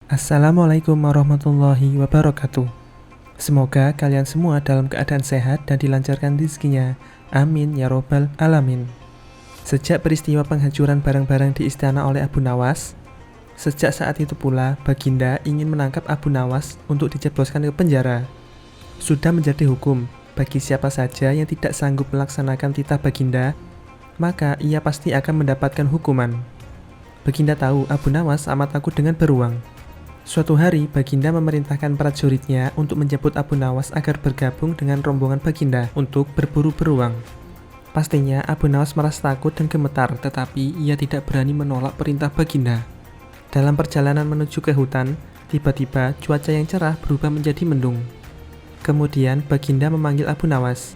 Assalamualaikum warahmatullahi wabarakatuh. Semoga kalian semua dalam keadaan sehat dan dilancarkan rezekinya. Amin ya robbal alamin. Sejak peristiwa penghancuran barang-barang di istana oleh Abu Nawas, sejak saat itu pula Baginda ingin menangkap Abu Nawas untuk dijebloskan ke penjara. Sudah menjadi hukum bagi siapa saja yang tidak sanggup melaksanakan titah Baginda, maka ia pasti akan mendapatkan hukuman. Baginda tahu Abu Nawas amat takut dengan beruang. Suatu hari, Baginda memerintahkan prajuritnya untuk menjemput Abu Nawas agar bergabung dengan rombongan Baginda untuk berburu beruang. Pastinya Abu Nawas merasa takut dan gemetar, tetapi ia tidak berani menolak perintah Baginda. Dalam perjalanan menuju ke hutan, tiba-tiba cuaca yang cerah berubah menjadi mendung. Kemudian Baginda memanggil Abu Nawas.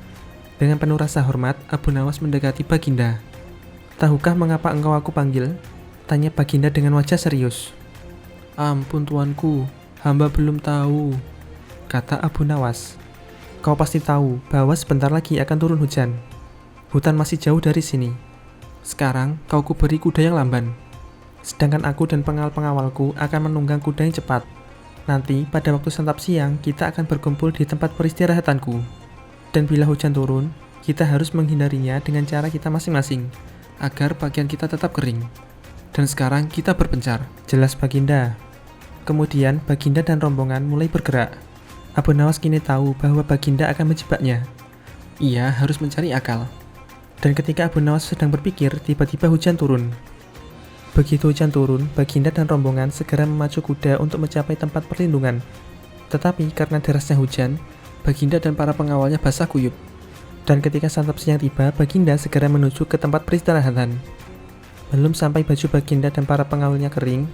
Dengan penuh rasa hormat, Abu Nawas mendekati Baginda. "Tahukah mengapa engkau aku panggil?" tanya Baginda dengan wajah serius. "Ampun tuanku, hamba belum tahu," kata Abu Nawas. "Kau pasti tahu bahwa sebentar lagi akan turun hujan. Hutan masih jauh dari sini. Sekarang kau kuberi kuda yang lamban. Sedangkan aku dan pengawal-pengawalku akan menunggang kuda yang cepat. Nanti pada waktu santap siang kita akan berkumpul di tempat peristirahatanku. Dan bila hujan turun, kita harus menghindarinya dengan cara kita masing-masing, agar pakaian kita tetap kering. Dan sekarang kita berpencar." "Jelas Baginda." Kemudian Baginda dan rombongan mulai bergerak. Abu Nawas kini tahu bahwa Baginda akan menjebaknya. Ia harus mencari akal. Dan ketika Abu Nawas sedang berpikir, tiba-tiba hujan turun. Begitu hujan turun, Baginda dan rombongan segera memacu kuda untuk mencapai tempat perlindungan. Tetapi karena derasnya hujan, Baginda dan para pengawalnya basah kuyup. Dan ketika santap siang tiba, Baginda segera menuju ke tempat peristirahatan. Belum sampai baju Baginda dan para pengawalnya kering,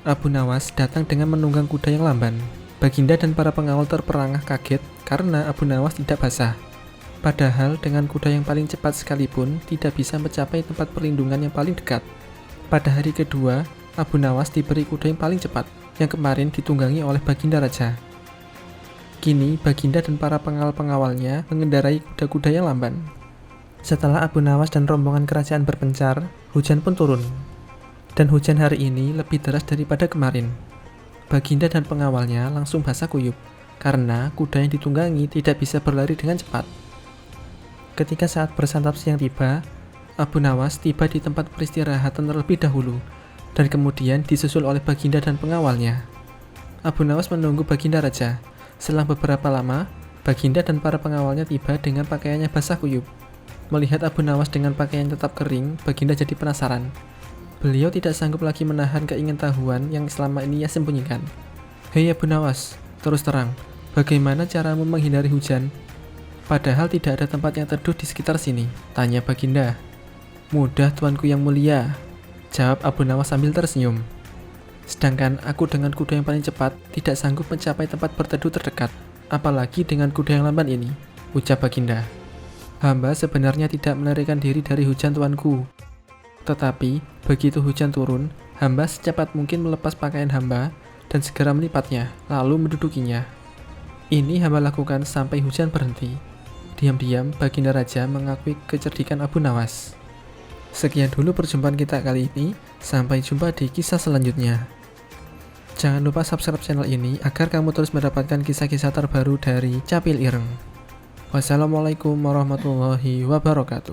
Abu Nawas datang dengan menunggang kuda yang lamban. Baginda dan para pengawal terperangah kaget karena Abu Nawas tidak basah. Padahal dengan kuda yang paling cepat sekalipun tidak bisa mencapai tempat perlindungan yang paling dekat. Pada hari kedua, Abu Nawas diberi kuda yang paling cepat, yang kemarin ditunggangi oleh Baginda Raja. Kini Baginda dan para pengawal-pengawalnya mengendarai kuda-kuda yang lamban. Setelah Abu Nawas dan rombongan kerajaan berpencar, hujan pun turun. Dan hujan hari ini lebih deras daripada kemarin. Baginda dan pengawalnya langsung basah kuyup, karena kuda yang ditunggangi tidak bisa berlari dengan cepat. Ketika saat bersantap siang tiba, Abu Nawas tiba di tempat peristirahatan terlebih dahulu, dan kemudian disusul oleh Baginda dan pengawalnya. Abu Nawas menunggu Baginda Raja. Setelah beberapa lama, Baginda dan para pengawalnya tiba dengan pakaiannya basah kuyup. Melihat Abu Nawas dengan pakaian tetap kering, Baginda jadi penasaran. Beliau tidak sanggup lagi menahan keingintahuan yang selama ini ia sembunyikan. "Hei Abu Nawas, terus terang, bagaimana caramu menghindari hujan? Padahal tidak ada tempat yang teduh di sekitar sini," tanya Baginda. "Mudah tuanku yang mulia," jawab Abu Nawas sambil tersenyum. "Sedangkan aku dengan kuda yang paling cepat tidak sanggup mencapai tempat berteduh terdekat, apalagi dengan kuda yang lamban ini," ucap Baginda. "Hamba sebenarnya tidak melarikan diri dari hujan tuanku. Tetapi begitu hujan turun, hamba secepat mungkin melepas pakaian hamba dan segera melipatnya, lalu mendudukinya. Ini hamba lakukan sampai hujan berhenti." Diam-diam Baginda Raja mengakui kecerdikan Abu Nawas. Sekian dulu perjumpaan kita kali ini, sampai jumpa di kisah selanjutnya. Jangan lupa subscribe channel ini agar kamu terus mendapatkan kisah-kisah terbaru dari Capil Ireng. Wassalamualaikum warahmatullahi wabarakatuh.